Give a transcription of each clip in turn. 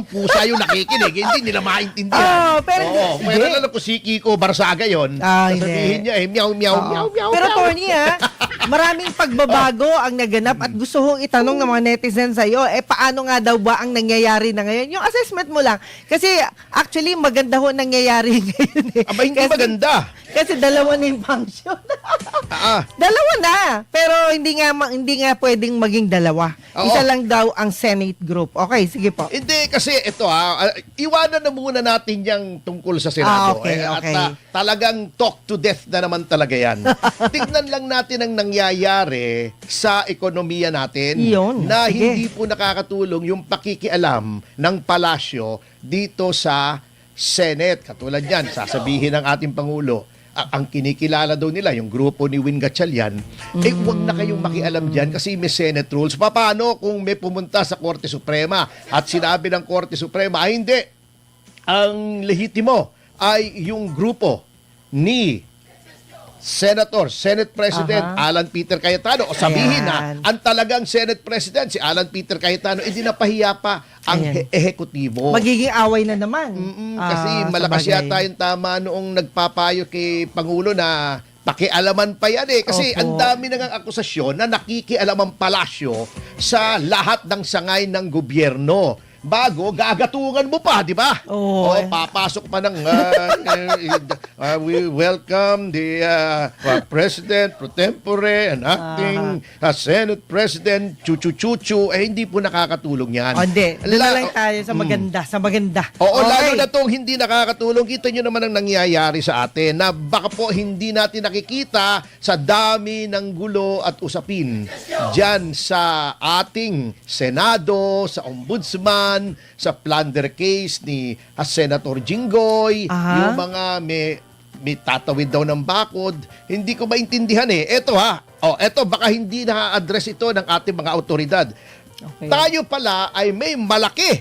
pusa yung nakikinig, hindi nila maintindihan. Pero Pero alam ko si Kiko Barsaga yun. Sasabihin niya meow, meow, meow, meow, Pero meow. Tony, maraming pagbabago ang naganap at gusto kong itanong ng mga netizens sa'yo, paano nga daw ba ang nangyayari na ngayon? Yung assessment mo lang. Kasi actually, maganda ho nangyayari ngayon eh. Aba, hindi maganda. Kasi dalawa na yung function. Dalawa na. Pero hindi nga pwedeng maging dalawa. Oo. Isa lang daw ang Senate group. Okay, sige po. Hindi, kasi ito iwanan na muna natin yung tungkol sa Senado. Okay. At talagang talk to death na naman talaga yan. Tignan lang natin ang nangyayari sa ekonomiya natin. Iyon, na sige. hindi po nakakatulong yung pakikialam ng palasyo dito sa Senate. Katulad yan, sasabihin ng ating Pangulo, ang kinikilala daw nila, yung grupo ni Win Gatchalian, huwag na kayong makialam dyan kasi may Senate rules. Paano kung may pumunta sa Korte Suprema at sinabi ng Korte Suprema, hindi, ang lehitimo ay yung grupo ni Senate President Alan Peter Cayetano. O sabihin na, ang talagang Senate President, si Alan Peter Cayetano, hindi napahiya pa ang ehekutibo. Magiging away na naman. Kasi malakas yata yung tama noong nagpapayo kay Pangulo na pakialaman pa yan eh. Kasi ang dami nang akusasyon na nakikialam ang palasyo sa lahat ng sangay ng gobyerno. Bago, gagatungan mo pa, di ba? Papasok pa ng we welcome the President pro tempore and acting Senate President chuchu-chuchu. Hindi po nakakatulong yan. Hindi. Lang tayo sa maganda. Sa maganda. Lalo na itong hindi nakakatulong. Kita nyo naman ang nangyayari sa atin na baka po hindi natin nakikita sa dami ng gulo at usapin dyan sa ating Senado, sa Ombudsman, sa plunder case ni Senator Jinggoy, yung mga may tatawid daw ng bakod. Hindi ko maintindihan eh. Eto baka hindi na-address ito ng ating mga autoridad. Tayo pala ay may malaki,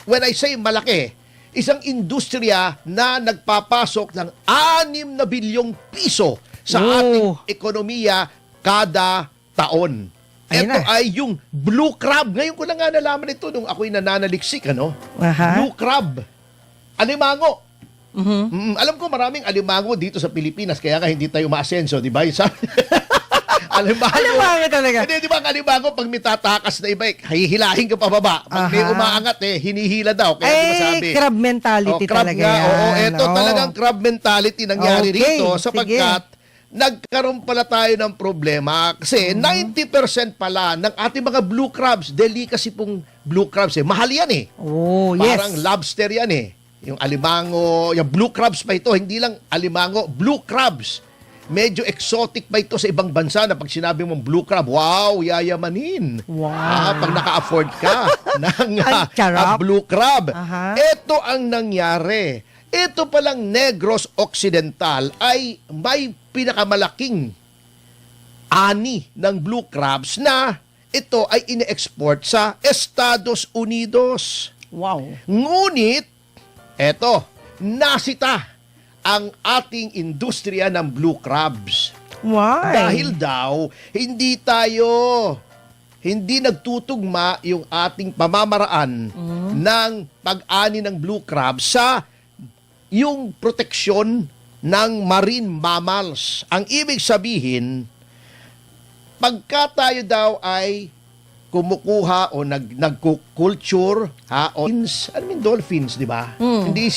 When I say malaki, isang industriya na nagpapasok ng 6 na bilyong piso sa ating ekonomiya kada taon. Ito ay yung blue crab. Ngayon ko lang nga nalaman ito nung ako'y nananaliksik, Blue crab. Alimango. Alam ko maraming alimango dito sa Pilipinas, kaya nga hindi tayo maasenso, di ba? Alimango talaga. Hindi, di ba ang alimango, pag may tatakas na iba, hihilahin ka pababa. Pag may umaangat, hinihila daw. Kaya di masabi. Crab mentality crab talaga nga, yan. Ito talagang crab mentality nangyari rito sapagkat nagkaroon pala tayo ng problema kasi 90% pala ng ating mga blue crabs, delicacy pong blue crabs mahal yan Parang lobster yan Yung alimango, yung blue crabs pa ito, hindi lang alimango, blue crabs. Medyo exotic pa ito sa ibang bansa na pag sinabi mong blue crab, wow, yayamanin. Pag naka-afford ka ng blue crab. Ito ang nangyari. Ito palang Negros Occidental ay may pinakamalaking ani ng blue crabs na ito ay ine-export sa Estados Unidos. Ngunit, eto, nasita ang ating industriya ng blue crabs. Dahil daw, hindi nagtutugma yung ating pamamaraan ng pag-ani ng blue crabs sa yung proteksyon ng marine mammals. Ang ibig sabihin, pagka tayo daw ay kumukuha o nagko-culture o dolphins, di ba? Hindi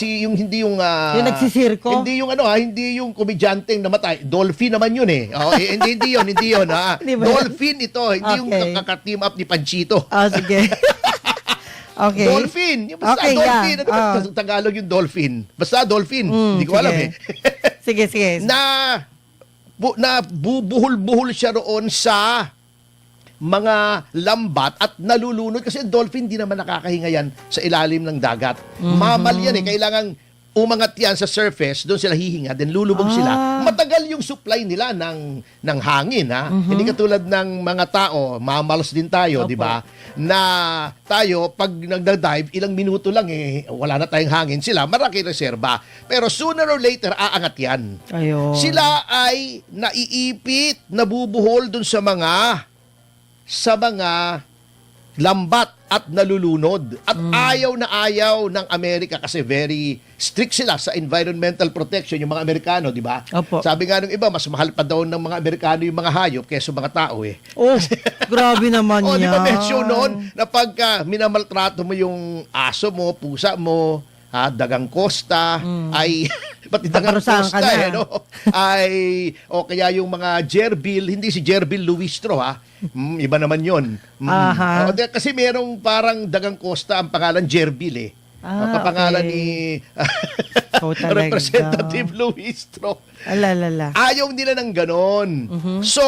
yung nagsisirko. Hindi yung komedyanteng namatay. Dolphin naman yun hindi yun Dolphin ito, hindi yung kaka-team up ni Panchito. Sige. Dolphin. Basta dolphin. Ano Tagalog yung dolphin? Basta dolphin. Hindi ko alam Sige. Na bubuhol-buhol siya roon sa mga lambat at nalulunod kasi dolphin di naman nakakahinga yan sa ilalim ng dagat. Mamal yan Kailangang umangat yan sa surface, doon sila hihinga, then lulubog sila. Matagal yung supply nila ng hangin, Hindi katulad ng mga tao, mammals din tayo, di ba? Na tayo, pag nagda-dive, ilang minuto lang wala na tayong hangin. Sila, maraki reserba. Pero sooner or later, aangat yan. Sila ay naiipit, nabubuhol doon sa mga lambat at nalulunod. At ayaw na ayaw ng Amerika kasi very strict sila sa environmental protection yung mga Amerikano, di ba? Opo. Sabi nga ng iba, mas mahal pa daw ng mga Amerikano yung mga hayop kaysa mga tao eh. Oh, grabe naman O, di yan. ba mention noon na pagka minamaltrato mo yung aso mo, pusa mo, dagang kosta, ay, pati dagang Paparusahan ka kosta na. no? Ay, o kaya yung mga gerbil, hindi si Gerbil Luistro iba naman yun. Aha. Kasi merong parang dagang kosta, ang pangalan Gerbil eh. Kapangalan okay. ni So, talaga. Representative Luistro. Alalala. Ayaw nila ng ganon. So,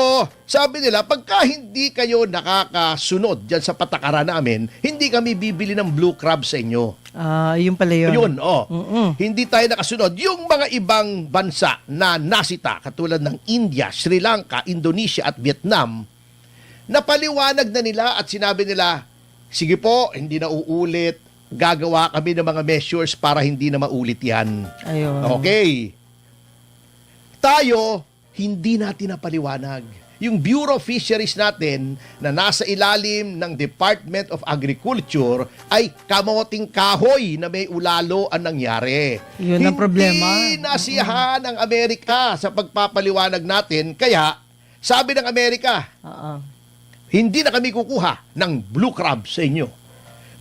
sabi nila, pagka hindi kayo nakakasunod dyan sa patakaran namin, hindi kami bibili ng blue crab sa inyo. Yun pala yun. Yun, Hindi tayo nakasunod. Yung mga ibang bansa na nasita, katulad ng India, Sri Lanka, Indonesia at Vietnam, napaliwanag na nila at sinabi nila, sige po, hindi na uulit, gagawa kami ng mga measures para hindi na maulit yan. Ayun. Okay. Tayo, hindi natin napaliwanag. Yung Bureau of Fisheries natin na nasa ilalim ng Department of Agriculture ay kamoting kahoy na may ulalo ang nangyari. Yun ang problema. Hindi nasiyahan ang Amerika sa pagpapaliwanag natin. Kaya, sabi ng Amerika, hindi na kami kukuha ng blue crab sa inyo.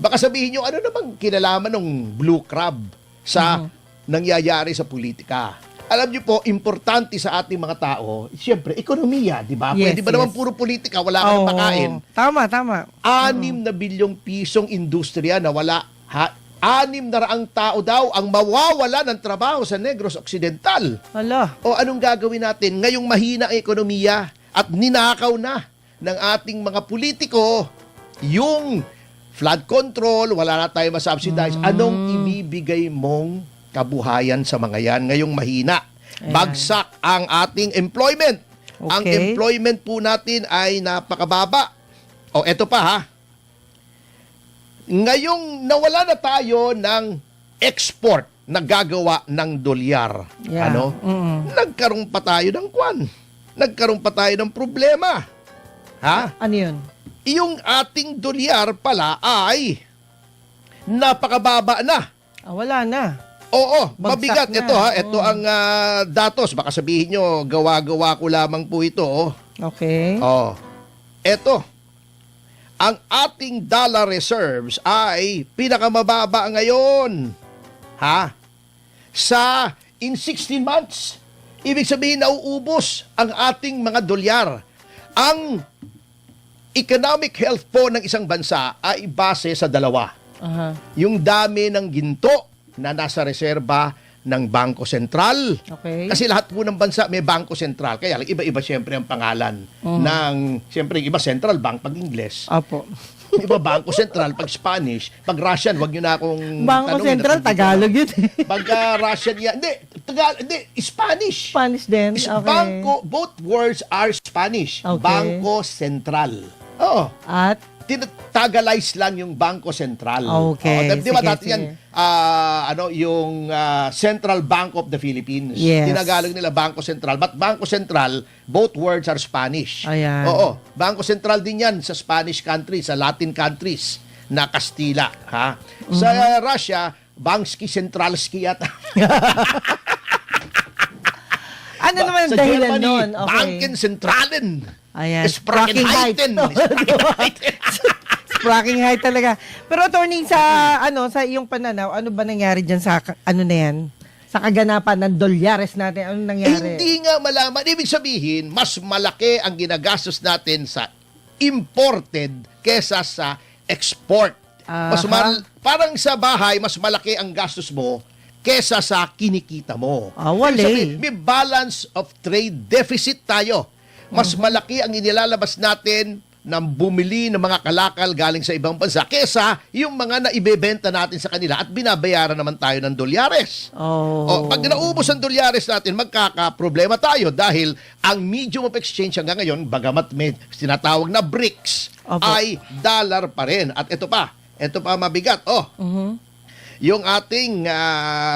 Baka sabihin nyo, ano namang kinalaman ng blue crab sa nangyayari sa politika? Alam niyo po, importante sa ating mga tao, siyempre, ekonomiya, di ba? Yes, Pwede ba naman puro politika, wala ka ng pakain? Tama. 6 na bilyong pisong industriya na wala. 600 tao daw ang mawawala ng trabaho sa Negros Occidental. Hala. O anong gagawin natin? Ngayong mahina ang ekonomiya at ninakaw na ng ating mga politiko yung flood control, wala na tayo masubsidize. Anong ibibigay mong kabuhayan sa mga yan ngayong mahina? Ayan. Bagsak ang ating employment. Okay. Ang employment po natin ay napakababa. O eto pa ngayong nawala na tayo ng export na gagawa ng dolyar. Yeah. Nagkaroon pa tayo ng kwan. Nagkaroon pa tayo ng problema. Ano yun? Yung ating dolyar pala ay napakababa na. Wala na. Oo, Bagsak mabigat. na. Ito ito ang datos. Baka sabihin nyo, gawa-gawa ko lamang po ito. Okay. Ito. Ang ating dollar reserves ay pinakamababa ngayon. In 16 months. Ibig sabihin, nauubos ang ating mga dolyar. Ang economic health po ng isang bansa ay base sa dalawa. Yung dami ng ginto na nasa reserba ng Bangko Sentral. Okay. Kasi lahat po ng bansa may Bangko Sentral. Kaya lang, iba-iba siyempre ang pangalan ng, siyempre, iba Central Bank pag Ingles. Opo. Iba Bangko Sentral pag Spanish. Pag Russian, wag nyo na akong Bangko tanongin Sentral, at Tagalog yun. Pag Russian yan, hindi, Spanish. Spanish din. Okay. Bangko, both words are Spanish. Okay. Bangko Sentral. Oo. At? Tinatagalize lang yung Bangko Sentral. Okay. Di ba Sige, dati sige. yan, yung Central Bank of the Philippines. Yes. Tinagalog nila Bangko Sentral. But Bangko Sentral, both words are Spanish. Ayan. Oo. Bangko Sentral din yan sa Spanish countries, sa Latin countries na Kastila. Sa Russia, Bansky Centralski yata. Ano naman ang Sa dahilan Germany, nun? Okay. Banken Zentralen. Ayan. Sprachenheiten. Spracking high talaga. Pero attorney, sa iyong pananaw, ano ba nangyari dyan sa na yan? Sa kaganapan ng dolyares natin, ano nangyari? Hindi nga malaman. Ibig sabihin, mas malaki ang ginagastos natin sa imported kesa sa export. Parang sa bahay, mas malaki ang gastos mo kesa sa kinikita mo. Wala Ibig sabihin, may balance of trade deficit tayo. Mas malaki ang inilalabas natin ng bumili ng mga kalakal galing sa ibang bansa kesa yung mga naibebenta natin sa kanila at binabayaran naman tayo ng dolyares. Pag naubos ang dolyares natin, magkakaproblema tayo dahil ang medium of exchange hanggang ngayon, bagamat may tinatawag na BRICS, ay dollar pa rin. At ito pa mabigat. Yung ating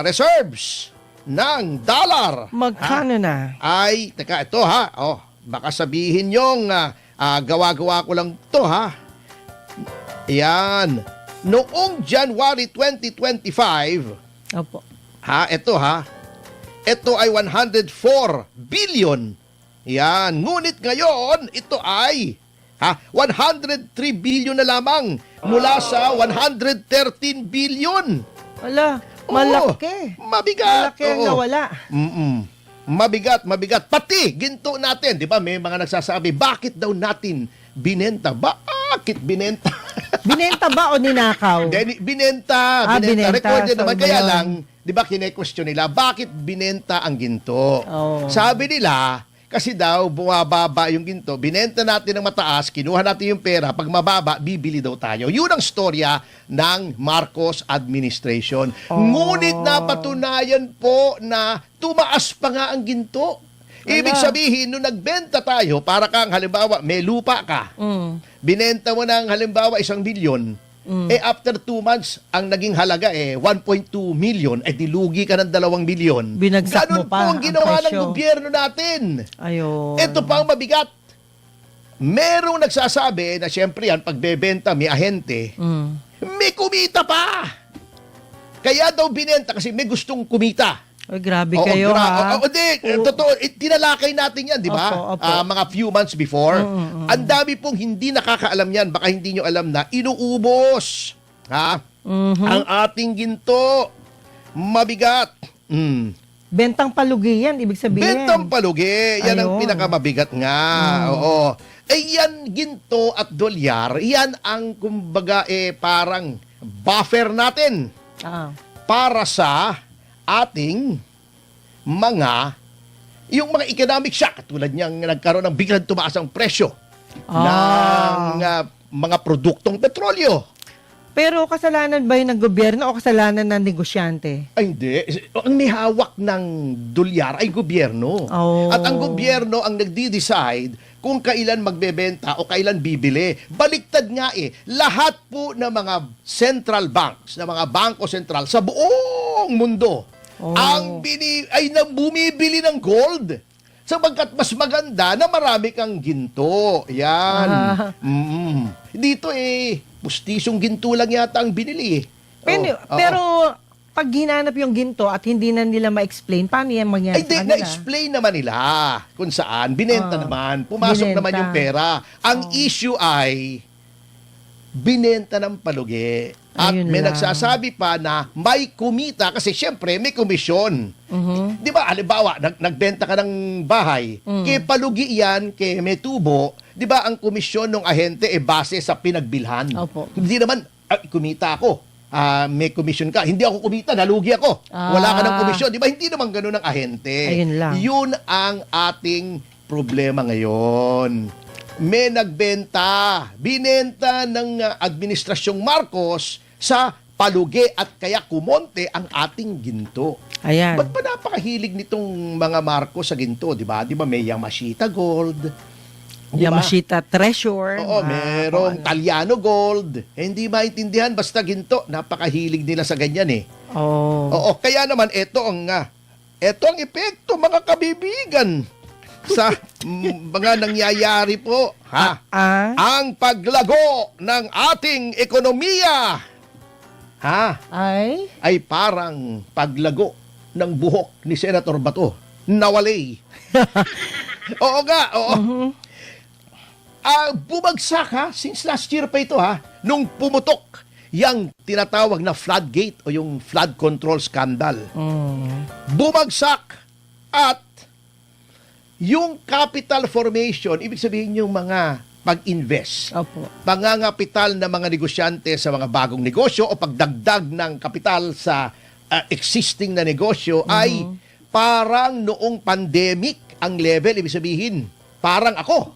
reserves ng dollar. Magkano na? Ay, ito baka sabihin yung gawa-gawa ko lang to Yan. Noong January 2025, Opo. ito ay 104 billion. Yan. Ngunit ngayon, ito ay 103 billion na lamang mula sa 113 billion. Wala, Oo, malaki. mabigat. Malaki ang Oo. nawala. Mabigat. Pati, ginto natin. Di ba, may mga nagsasabi, bakit daw natin binenta? Bakit binenta? Binenta ba o ninakaw? Binenta. Binenta. Recorded So, naman. Kaya ngayon. lang, di ba, kine-question nila, bakit binenta ang ginto? Oo. Sabi nila, kasi daw, bumababa yung ginto, binenta natin ng mataas, kinuha natin yung pera, pag mababa, bibili daw tayo. Yun ang storya ng Marcos administration. Ngunit napatunayan po na tumaas pa nga ang ginto. Ibig sabihin, nung nagbenta tayo, para kang halimbawa, may lupa ka, binenta mo ng halimbawa 1 bilyon, after 2 months, ang naging halaga 1.2 million, dilugi ka ng 2 milyon. Binagsak Ganun mo pa po ang ginawa ng presyo. gobyerno natin. Ayun. Ito pa ang mabigat. Merong nagsasabi na siyempre yan, pagbebenta, may ahente, may kumita pa. Kaya daw binenta kasi may gustong kumita. Ay, grabe kayo, ha? Totoo, tinalakay natin yan, di ba? Opo. Mga few months before. Ang dami pong hindi nakakaalam yan. Baka hindi nyo alam na inuubos. Ang ating ginto. Mabigat. Bentang palugi yan, ibig sabihin. Bentang palugi. Yan ang Ayun. pinakamamabigat nga. Oo. Yan, ginto at dolyar, yan ang kumbaga parang buffer natin para sa ating yung mga economic shock, tulad niyang nagkaroon ng biglang tumaas ang presyo ng mga produktong petrolyo. Pero kasalanan ba yun ng gobyerno o kasalanan ng negosyante? Ay, hindi. Ang may hawak ng dolyar ay gobyerno. Oh. At ang gobyerno ang nagdi-decide kung kailan magbebenta o kailan bibili. Baliktad nga lahat po ng mga central banks, ng mga bangko sentral sa buong mundo, ang bumibili ng gold. Sapagkat mas maganda na marami kang ginto. Yan. Dito pustisyong ginto lang yata ang binili. Pero pag hinanap yung ginto at hindi na nila ma-explain, paano yan mangyari sa kanila? Na-explain naman nila kung saan. Binenta naman. Pumasok naman yung pera. Ang issue ay binenta ng palugi. At Ayun may lang. nagsasabi pa na may kumita kasi syempre may komisyon. Di ba, halimbawa, nagbenta ka ng bahay, kay palugi yan, kay may tubo, di ba ang komisyon ng ahente base sa pinagbilhan? Opo. Hindi naman, kumita ako. May komisyon ka. Hindi ako kumita, nalugi ako. Wala ka ng komisyon. Di ba, hindi naman ganun ang ahente. Ayun lang. Yun ang ating problema ngayon. May nagbenta, binenta ng administrasyong Marcos sa palugi at kaya kumonte ang ating ginto. Ayan. Ba't pa napakahilig nitong mga Marcos sa ginto, di ba? Di ba may Yamashita Gold? Di ba? Yamashita Treasure. Oo, merong Taliano Gold. Hindi maintindihan, basta ginto. Napakahilig nila sa ganyan Oo, kaya naman ito ang epekto, mga kabibigan, sa mga nangyayari po. Ang paglago ng ating ekonomiya. Ay parang paglago ng buhok ni Senator Bato. Nawalay. Oo nga, oo. Bumagsak since last year pa ito nung pumutok yung tinatawag na floodgate o yung flood control scandal. Bumagsak at yung capital formation, ibig sabihin yung mga pag-invest, pangangapital ng mga negosyante sa mga bagong negosyo o pagdagdag ng kapital sa existing na negosyo ay parang noong pandemic ang level, ibig sabihin, parang ako.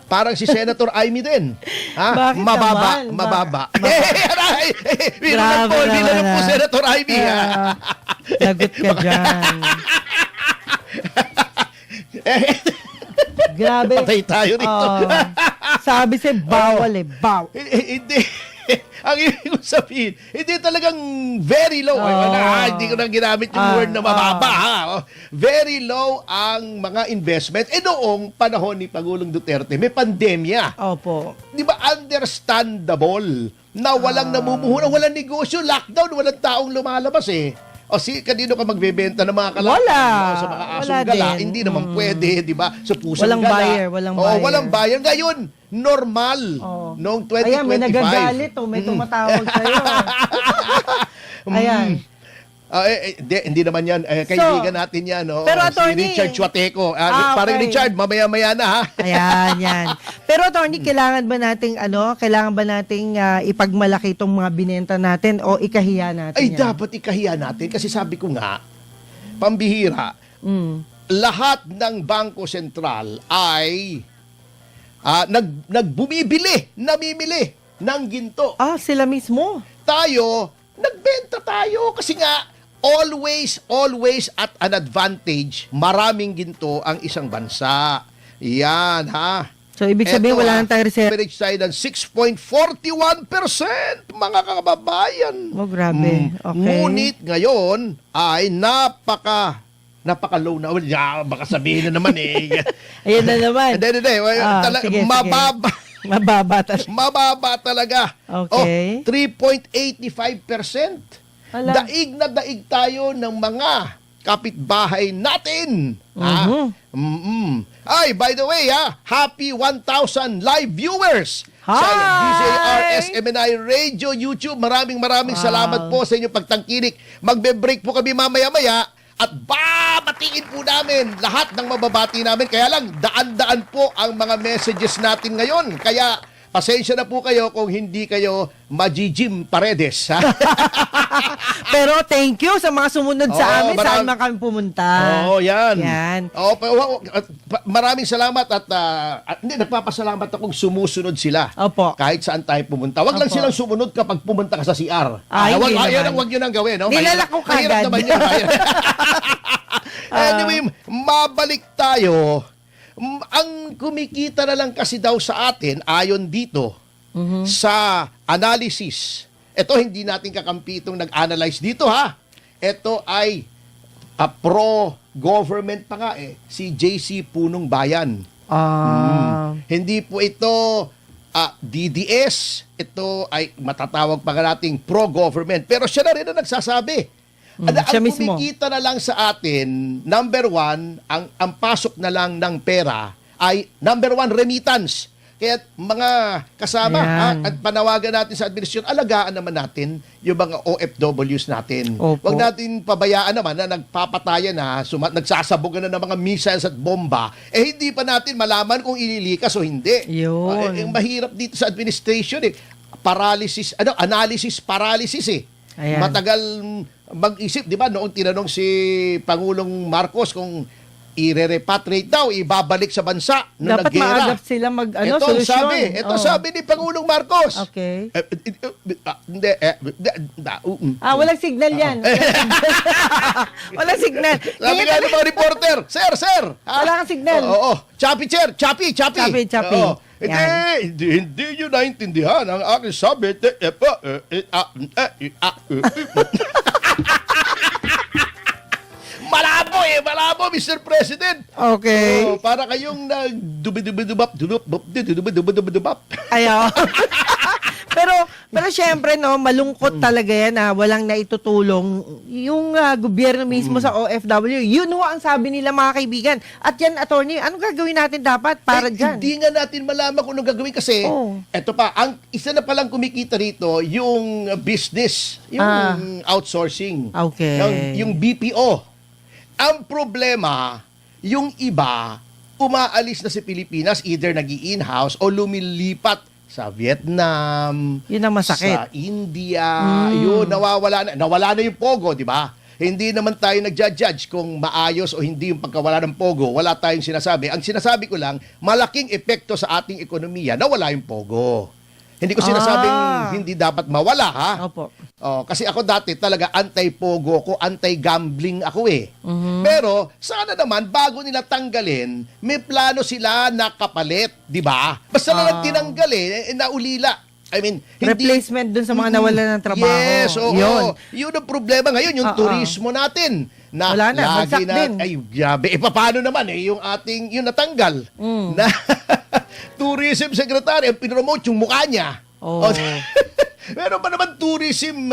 Parang si Senator Amy din. Bakit Mababa. naman? Mababa. Grabe Bilang naman, po Senator Amy. Lagot ka dyan. Grabe. Patay tayo rito. Sabi bawal bawal. Hindi. ang ibig kong sabihin, hindi talagang very low. Hindi ko na ginamit yung word na mababa. Very low ang mga investment. Noong panahon ni Pangulong Duterte, may pandemya. Opo. Di ba understandable na walang namumuhunan, walang negosyo, lockdown, walang taong lumalabas O kanino ka magbebenta ng mga kalaban? Wala. Sa mga asong Wala gala, din. hindi naman pwede, di ba? Sa pusang Walang gala. buyer, walang buyer. Walang buyer. Ngayon, normal. Noong 2025. Ayan, may nagagalit may tumatawag sa'yo. Ayan. Hindi naman yan. Kaibigan natin yan. Pero si attorney, Richard Chuateco. okay. Parang Richard, mamaya-maya na ha. Ayan, yan. Pero attorney, kailangan ba nating ipagmalaki itong mga binenta natin o ikahiya natin Ay, yan? dapat ikahiya natin kasi sabi ko nga, pambihira, lahat ng Bangko Sentral ay namimili ng ginto. Sila mismo. Tayo, nagbenta tayo kasi nga, always at an advantage, maraming ginto ang isang bansa. Yan, ha? So, ibig sabihin, wala nang tayo reserve. Average tayo ng 6.41%, mga kababayan. Oh, grabe. Okay. Ngunit ngayon ay napaka-low na. Baka sabihin na naman Ayan na naman. Hindi. Sige. Mababa. Mababa talaga. Mababa talaga. Okay. 3.85%. Hala. Daig na daig tayo ng mga kapitbahay natin. Ay, by the way, happy 1,000 live viewers Hi! sa DZRS MNI Radio YouTube. Maraming salamat po sa inyong pagtangkilik. Magbe-break po kami mamaya-maya at babatiin po namin lahat ng mababati namin. Kaya lang, daan-daan po ang mga messages natin ngayon. Kaya, pasensya na po kayo kung hindi kayo Jim Paredes. Pero thank you sa mga sumunod sa amin. Saan man kami pumunta. Yan. Yan. Maraming salamat at nagpapasalamat akong sumusunod sila. Opo. Kahit saan tayo pumunta. Wag lang Opo. silang sumunod kapag pumunta ka sa CR. Hindi naman. Wag nyo nang gawin. No? Nilalak ko Mahirap kagad. naman yun. Anyway, mabalik tayo. Ang kumikita na lang kasi daw sa atin, ayon dito, sa analysis. Ito, hindi natin kakampi itong nag-analyze dito, ha? Ito ay pro-government pa nga si JC Punong Bayan. Hindi po ito DDS, ito ay matatawag pa nga nating pro-government. Pero siya na rin ang nagsasabi. Siya Ang mismo. kumikita na lang sa atin, number one, ang pasok na lang ng pera ay number one, remittance. Kaya mga kasama, at panawagan natin sa administrasyon, alagaan naman natin yung mga OFWs natin. Opo. Huwag natin pabayaan naman na nagpapatayan na, nagsasabugan na ng mga missiles at bomba, hindi pa natin malaman kung ililikas o hindi. Yun. Ang mahirap dito sa administration analysis paralysis Ayan. Matagal mag-isip, di ba? Noong tinanong si Pangulong Marcos kung i-repatriate daw, ibabalik sa bansa nung Dapat naggera. maagap sila solusyon. Sabi ni Pangulong Marcos. Okay. Walang signal yan. Walang signal. Sabi nga ng mga reporter, Sir. Wala kang signal. Oo. Choppy. Choppy. Oo. Hindi nyo naintindihan ang aking sabi. Malabo, Mr. President. Okay. Para kayong nagdubidubidubap. Ayaw. pero syempre malungkot talaga yan na walang naitutulong yung gobyerno mismo sa OFW. Yun ang sabi nila, mga kaibigan. At yan, attorney, anong gagawin natin dapat para dyan? Hindi nga natin malaman kung anong gagawin kasi eto pa, ang isa na palang kumikita rito yung business, yung outsourcing. Okay. Yung BPO. Ang problema, yung iba umaalis na sa Pilipinas, either nag-i-in-house o lumilipat sa Vietnam, Yun ang masakit. sa India, yun, nawala na yung pogo, di ba? Hindi naman tayo nagja-judge kung maayos o hindi yung pagkawala ng pogo. Wala tayong sinasabi. Ang sinasabi ko lang, malaking epekto sa ating ekonomiya na wala yung pogo. Hindi ko sinasabing hindi dapat mawala, ha? Opo. Kasi ako dati talaga anti-pogo ko, anti-gambling ako Pero sana naman bago nila tanggalin, may plano sila na kapalit, di ba? Basta na lang tinanggal naulila. I mean, Replacement dun sa mga nawalan ng trabaho. Yes, oo. Yun. Yun ang problema ngayon, yung Oo. turismo natin. Na Wala na, lagi bagsak na, din. ay, grabe. Paano naman yung ating, yung natanggal, na tourism secretary, ang pinromote yung mukha niya. Oh. Meron pa naman tourism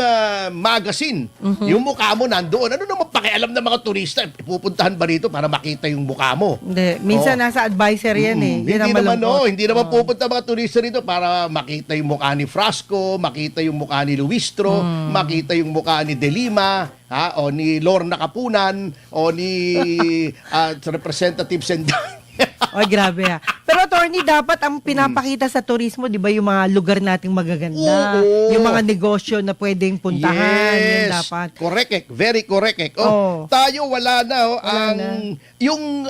magazine. Yung mukha mo nandoon. Ano naman pakialam ng mga turista? Pupuntahan ba rito para makita yung mukha mo? Hindi. Minsan nasa advisor yan eh. Hindi Yan ang naman, malungkot. hindi naman pupunta mga turista rito para makita yung mukha ni Frasco, makita yung mukha ni Luistro, makita yung mukha ni Delima, o ni Lorna Kapunan, o ni Representative Senday. Ay, grabe ha. Pero attorney, dapat ang pinapakita sa turismo, di ba, yung mga lugar nating magaganda, Oo. yung mga negosyo na pwedeng puntahan, yun dapat. Correct. Very correct. Oo. Tayo wala na Wala ang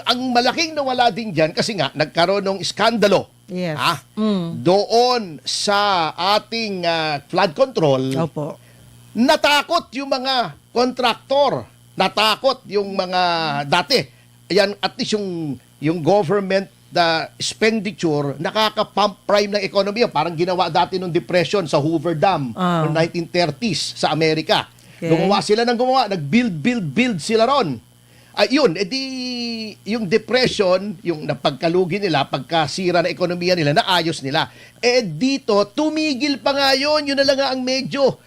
ang malaking nawala din diyan kasi nga nagkaroon ng iskandalo. Yes. Doon sa ating flood control. Opo. Natakot yung mga kontraktor. Natakot yung mga dati. Ayan, at least yung government expenditure nakaka-pump prime ng ekonomiya. Parang ginawa dati nung depression sa Hoover Dam noong 1930s sa Amerika. Okay. Gumawa sila ng gumawa. Nag-build sila ron. Ayun, edi yung depression, yung napagkalugi nila, pagkasira na ekonomiya nila, naayos nila. Dito, tumigil pa nga yun. Yun na lang nga ang medyo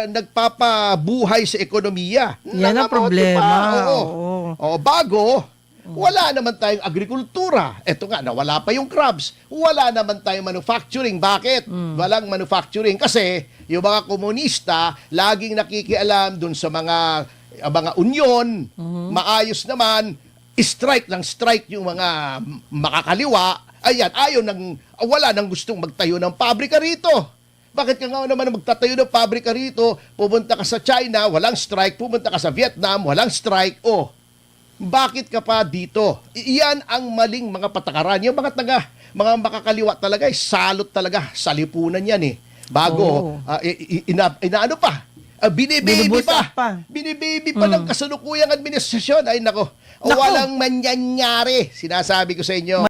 nagpapabuhay sa ekonomiya. Yan ang Nangamote problema. pa. Oo. Oo. Bago, wala naman tayong agrikultura. Eto nga, nawala pa yung crops. Wala naman tayong manufacturing. Bakit? Walang manufacturing. Kasi yung mga komunista, laging nakikialam dun sa mga union, maayos naman, strike yung mga makakaliwa. Ayan, wala nang gustong magtayo ng pabrika rito. Bakit ka nga naman magtatayo ng pabrika rito, pumunta ka sa China, walang strike, pumunta ka sa Vietnam, walang strike, bakit ka pa dito? Iyan ang maling mga patakaran. Yung mga makakaliwa talaga, salot talaga sa lipunan yan eh. Bago, inaano pa, binibaby Binubusak pa. pa. Binibaby pa ng kasalukuyang administrasyon. Ay nako, walang manyanyari. Sinasabi ko sa inyo.